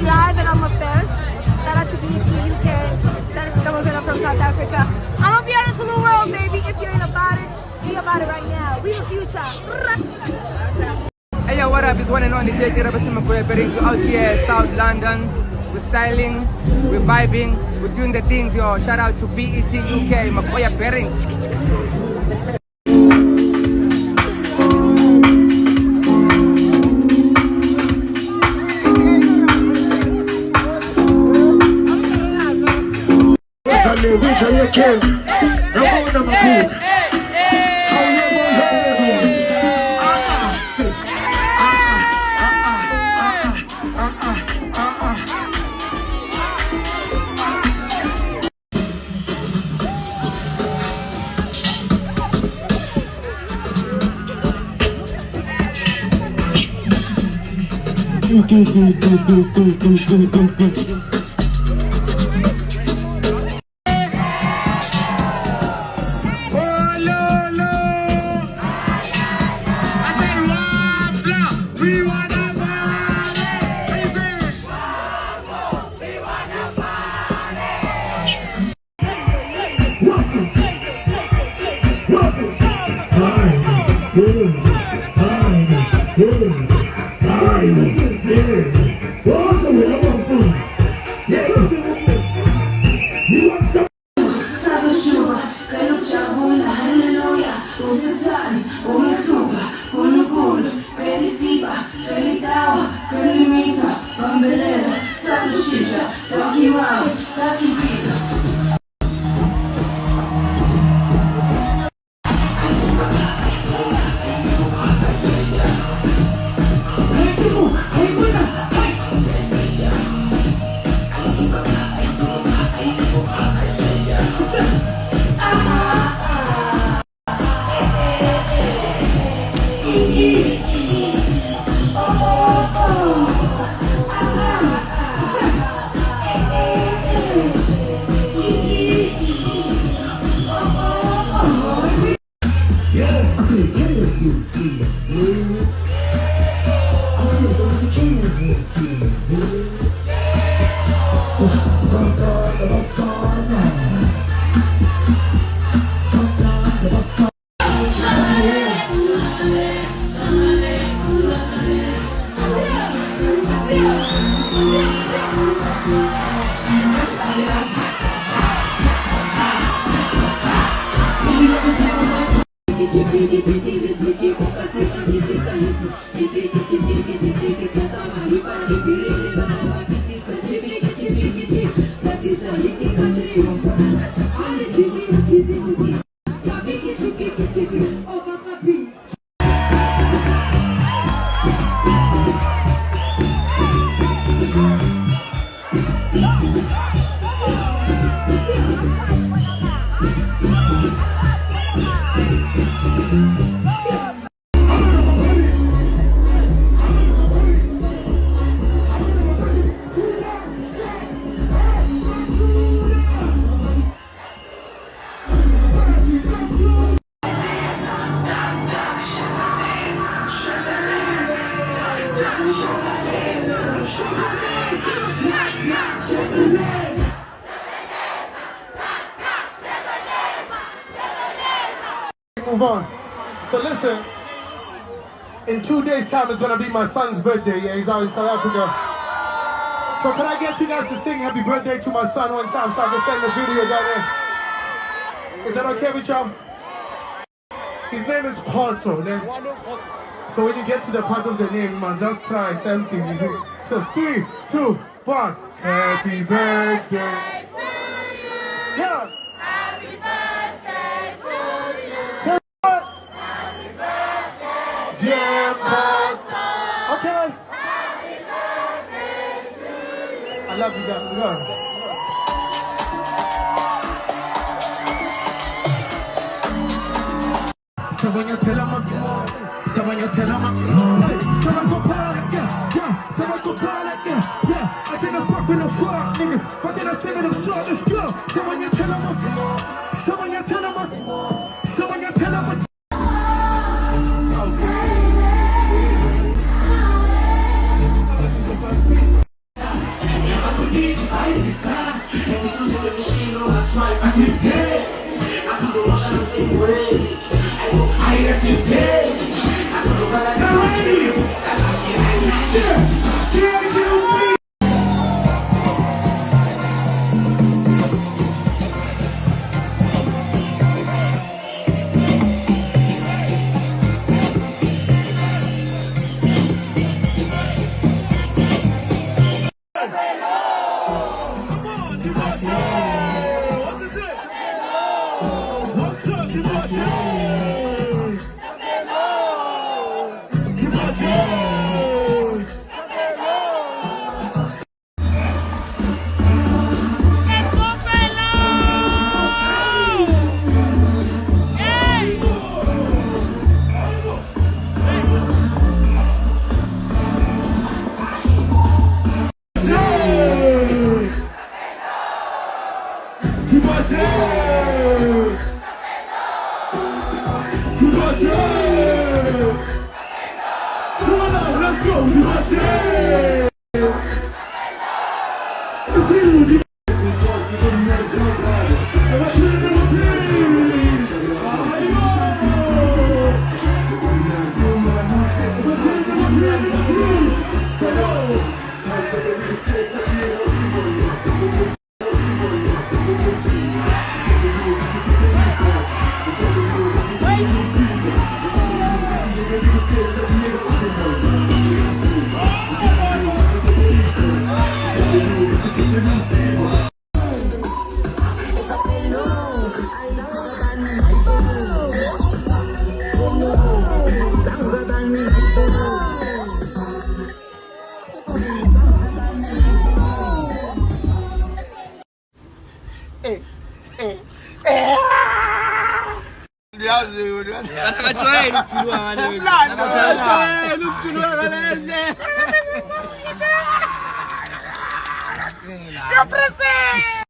Live in Amafest. Shout out to Feloletee UK. Shout out to Kamo Mphela from South Africa. I'm up here to the world, baby. If you're in about it, be about it right now. We the future. Hey yo, what up? It's one and only JJ Rabasimakoye out here at South London. We're styling, we're vibing, we're doing the things, yo. Shout out to BET UK, Makoya Bering. Move on. So listen, in 2 days' time it's gonna be my son's birthday. Yeah, he's out in South Africa. So can I get you guys to sing happy birthday to my son one time so I can send the video down there? Is that okay with y'all? His name is Khotso. So when you get to the part of the name, you must just try something. You see? So 3, 2, 1. Happy birthday to you. Yeah. Happy birthday to you. Say what? Happy birthday dear birthday. Okay. I love you guys. Go. So when you tell them so when you tell them someone go park, yeah, someone go park, yeah, I didn't fuck with no fuck niggas, but then I said them short as go. So when you tell them so when you tell them so when you tell them Represent!